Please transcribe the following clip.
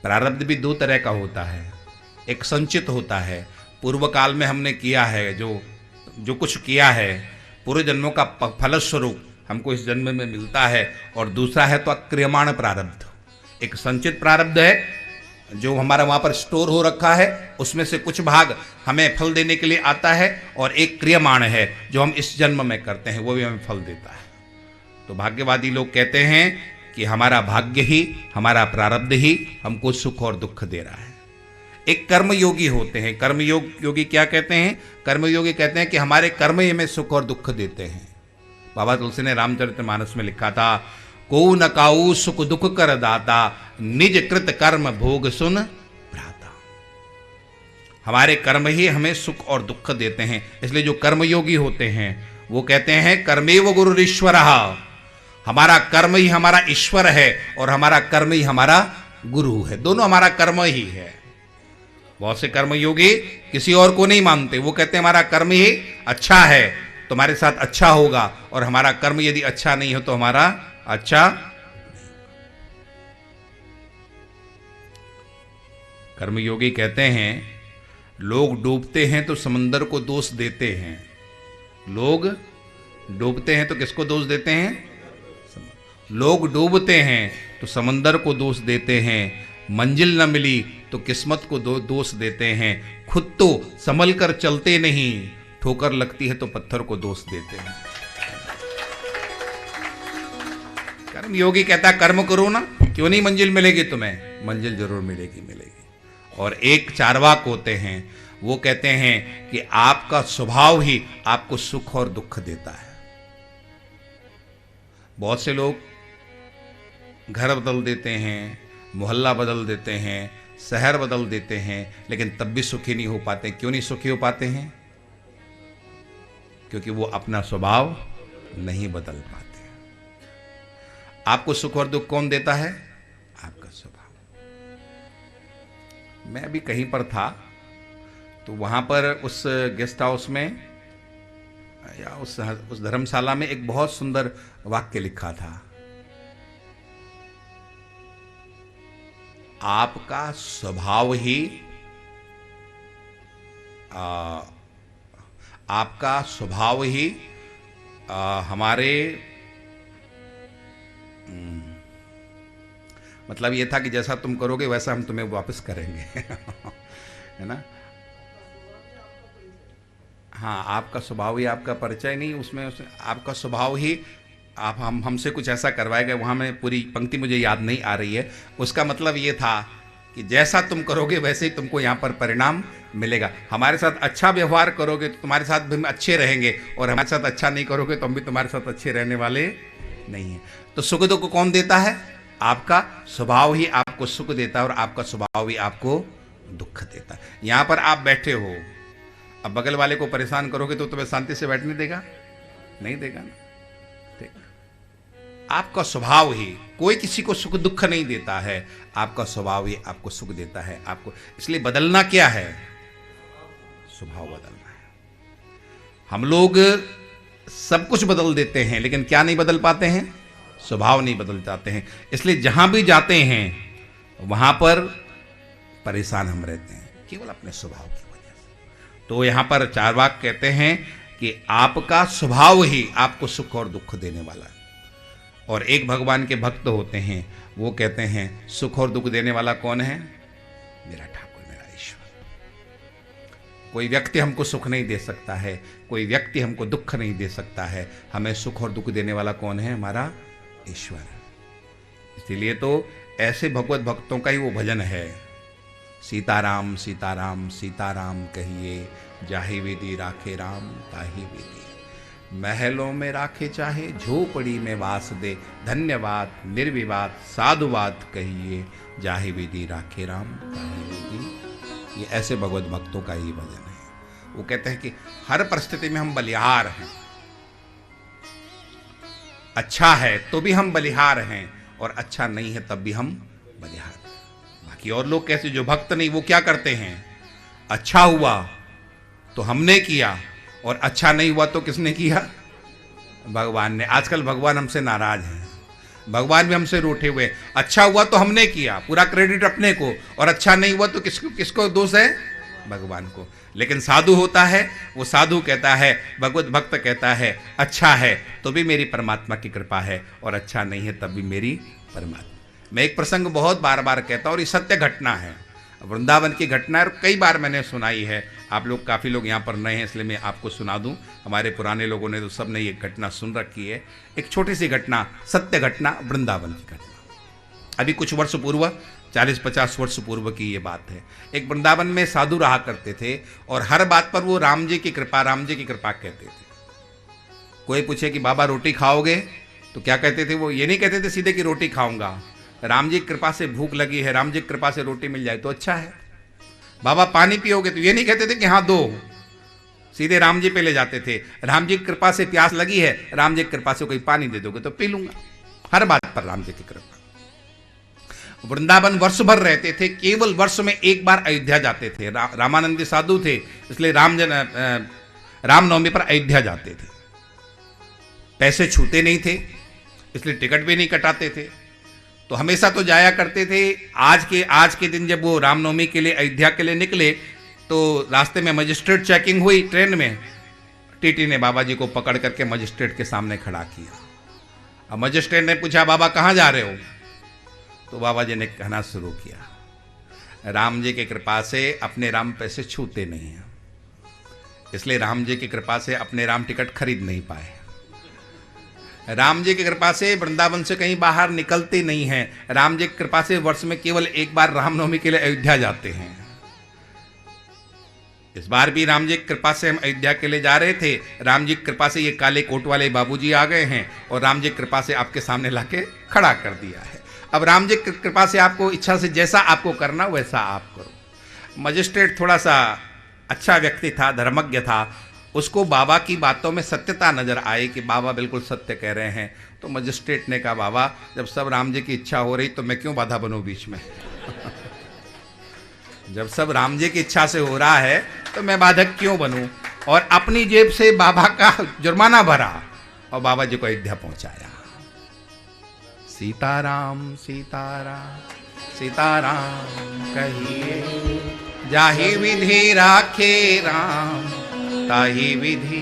प्रारब्ध भी दो तरह का होता है। एक संचित होता है, पूर्व काल में हमने किया है, जो कुछ किया है पूर्व जन्मों का फलस्वरूप हमको इस जन्म में मिलता है। और दूसरा है तो अक्रियमाण प्रारब्ध। एक संचित प्रारब्ध है जो हमारा वहाँ पर स्टोर हो रखा है, उसमें से कुछ भाग हमें फल देने के लिए आता है, और एक क्रियमाण है जो हम इस जन्म में करते हैं, वो भी हमें फल देता है। तो भाग्यवादी लोग कहते हैं कि हमारा भाग्य ही, हमारा प्रारब्ध ही हमको सुख और दुख दे रहा है। एक कर्मयोगी होते हैं। कर्मयोगी क्या कहते हैं? कर्मयोगी कहते हैं कि हमारे कर्म ही हमें सुख और दुख देते हैं। बाबा तुलसी ने रामचरितमानस में लिखा था, को न काऊ सुख दुख कर दाता, निज कृत कर्म भोग सुन भ्राता। हमारे कर्म ही हमें सुख और दुख देते हैं। इसलिए जो कर्मयोगी होते हैं वो कहते हैं कर्मेव गुरुरीश्वर, हमारा कर्म ही हमारा ईश्वर है और हमारा कर्म ही हमारा गुरु है। दोनों हमारा कर्म ही है। बहुत से कर्मयोगी किसी और को नहीं मानते। वो कहते हैं हमारा कर्म ही अच्छा है, तुम्हारे साथ अच्छा होगा, और हमारा कर्म यदि अच्छा नहीं हो तो हमारा अच्छा। कर्मयोगी कहते हैं लोग डूबते हैं तो समंदर को दोष देते हैं। लोग डूबते हैं तो किसको दोष देते हैं? लोग डूबते हैं तो समंदर को दोष देते हैं। मंजिल न मिली तो किस्मत को दोष देते हैं। खुद तो संभल कर चलते नहीं, ठोकर लगती है तो पत्थर को दोष देते हैं। कर्म योगी कहता है कर्म करो ना, क्यों नहीं मंजिल मिलेगी तुम्हें? मंजिल जरूर मिलेगी। और एक चार्वाक होते हैं, वो कहते हैं कि आपका स्वभाव ही आपको सुख और दुख देता है। बहुत से लोग घर बदल देते हैं, मोहल्ला बदल देते हैं, शहर बदल देते हैं, लेकिन तब भी सुखी नहीं हो पाते। क्यों नहीं सुखी हो पाते हैं? क्योंकि वो अपना स्वभाव नहीं बदल पाते। आपको सुख और दुख कौन देता है? आपका स्वभाव। मैं अभी कहीं पर था तो वहां पर उस गेस्ट हाउस में या उस धर्मशाला में एक बहुत सुंदर वाक्य लिखा था, आपका स्वभाव ही आपका स्वभाव ही हमारे मतलब ये था कि जैसा तुम करोगे वैसा हम तुम्हें वापस करेंगे है ना। हाँ, आपका स्वभाव ही आपका परिचय नहीं, उसमें आपका स्वभाव ही आप हमसे कुछ ऐसा करवाएगा। वहाँ में पूरी पंक्ति मुझे याद नहीं आ रही है। उसका मतलब ये था कि जैसा तुम करोगे वैसे ही तुमको यहाँ पर परिणाम मिलेगा। हमारे साथ अच्छा व्यवहार करोगे तो तुम्हारे साथ भी हम अच्छे रहेंगे, और हमारे साथ अच्छा नहीं करोगे तो हम भी तुम्हारे साथ अच्छे रहने वाले नहीं हैं। तो सुख दुख कौन देता है? आपका स्वभाव ही आपको सुख देता है और आपका स्वभाव ही आपको दुख देता है। यहाँ पर आप बैठे हो, अब बगल वाले को परेशान करोगे तो तुम्हें शांति से बैठने देगा? नहीं देगा ना। ठीक, आपका स्वभाव ही, कोई किसी को सुख दुख नहीं देता है, आपका स्वभाव ही आपको सुख देता है। आपको इसलिए बदलना क्या है? स्वभाव बदलना है। हम लोग सब कुछ बदल देते हैं लेकिन क्या नहीं बदल पाते हैं? स्वभाव नहीं बदल जाते हैं। इसलिए जहां भी जाते हैं वहां पर परेशान हम रहते हैं, केवल अपने स्वभाव की वजह से। तो यहां पर चार्वाक कहते हैं कि आपका स्वभाव ही आपको सुख और दुख देने वाला है। और एक भगवान के भक्त होते हैं, वो कहते हैं सुख और दुख देने वाला कौन है? मेरा ठाकुर, मेरा ईश्वर। कोई व्यक्ति हमको सुख नहीं दे सकता है, कोई व्यक्ति हमको दुख नहीं दे सकता है। हमें सुख और दुख देने वाला कौन है? हमारा ईश्वर। इसीलिए तो ऐसे भगवत भक्तों का ही वो भजन है, सीताराम सीताराम सीताराम कहिए, जाहि विधि राखे राम ताहि विधि। महलों में राखे चाहे, झोपड़ी में वास दे, धन्यवाद निर्विवाद साधुवाद कहिए, जाहि विधि राखे राम ताहि विधि। ये ऐसे भगवत भक्तों का ही भजन है। वो कहते हैं कि हर परिस्थिति में हम बलिहार हैं। अच्छा है तो भी हम बलिहार हैं, और अच्छा नहीं है तब भी हम बलिहार हैं। बाकी और लोग कैसे, जो भक्त नहीं, वो क्या करते हैं? अच्छा हुआ तो हमने किया, और अच्छा नहीं हुआ तो किसने किया? भगवान ने। आजकल भगवान हमसे नाराज हैं। भगवान भी हमसे रूठे हुए। अच्छा हुआ तो हमने किया, पूरा क्रेडिट अपने को, और अच्छा नहीं हुआ तो किसको किसको दोष है? भगवान को। लेकिन साधु होता है, वो साधु कहता है, भगवत भक्त कहता है अच्छा है तो भी मेरी परमात्मा की कृपा है, और अच्छा नहीं है तब भी मेरी परमात्मा। मैं एक प्रसंग बहुत बार बार कहता हूँ, और ये सत्य घटना है, वृंदावन की घटना है, और कई बार मैंने सुनाई है। आप लोग काफ़ी लोग यहाँ पर नए हैं इसलिए मैं आपको सुना दूँ, हमारे पुराने लोगों ने तो सब ने ये घटना सुन रखी है। एक छोटी सी घटना, सत्य घटना, वृंदावन की घटना। अभी कुछ वर्ष पूर्व, 40-50 वर्ष पूर्व की ये बात है। एक वृंदावन में साधु रहा करते थे, और हर बात पर वो राम जी की कृपा, राम जी की कृपा कहते थे। कोई पूछे कि बाबा रोटी खाओगे, तो क्या कहते थे? वो ये नहीं कहते थे सीधे कि रोटी खाऊंगा, राम जी की कृपा से भूख लगी है, राम जी की कृपा से रोटी मिल जाए तो अच्छा है। बाबा पानी पियोगे, तो ये नहीं कहते थे कि हाँ दो, सीधे राम जी पे ले जाते थे। राम जी की कृपा से प्यास लगी है, राम जी की कृपा से कोई पानी दे दोगे तो पी लूंगा। हर बात पर राम जी की कृपा। वृंदावन वर्ष भर रहते थे, केवल वर्ष में एक बार अयोध्या जाते थे। रामानंदी साधु थे, इसलिए रामनवमी पर अयोध्या जाते थे। पैसे छूते नहीं थे, इसलिए टिकट भी नहीं कटाते थे, तो हमेशा तो जाया करते थे। आज के दिन जब वो रामनवमी के लिए अयोध्या के लिए निकले, तो रास्ते में मजिस्ट्रेट चेकिंग हुई ट्रेन में। टीटी ने बाबा जी को पकड़ करके मजिस्ट्रेट के सामने खड़ा किया। अब मजिस्ट्रेट ने पूछा, बाबा कहाँ जा रहे हो? तो बाबा जी ने कहना शुरू किया, राम जी की कृपा से अपने राम पैसे छूते नहीं हैं, इसलिए राम जी की कृपा से अपने राम टिकट खरीद नहीं पाए। राम जी की कृपा से वृंदावन से कहीं बाहर निकलते नहीं हैं। राम जी की कृपा से वर्ष में केवल एक बार रामनवमी के लिए अयोध्या जाते हैं। इस बार भी राम जी की कृपा से हम अयोध्या के लिए जा रहे थे। राम जी की कृपा से ये काले कोट वाले बाबूजी आ गए हैं, और राम जी की कृपा से आपके सामने लाके खड़ा कर दिया है। अब राम जी की कृपा से आपको इच्छा से जैसा आपको करना वैसा आप करो। मजिस्ट्रेट थोड़ा सा अच्छा व्यक्ति था, धर्मज्ञ था, उसको बाबा की बातों में सत्यता नजर आई कि बाबा बिल्कुल सत्य कह रहे हैं। तो मजिस्ट्रेट ने कहा, बाबा जब सब राम जी की इच्छा हो रही तो मैं क्यों बाधा बनूं बीच में? जब सब राम जी की इच्छा से हो रहा है तो मैं बाधक क्यों बनूं? और अपनी जेब से बाबा का जुर्माना भरा और बाबा जी को अयोध्या पहुंचाया। सीताराम सीताराम सीताराम कहिए, जाहि विधि राखे राम ताहि विधि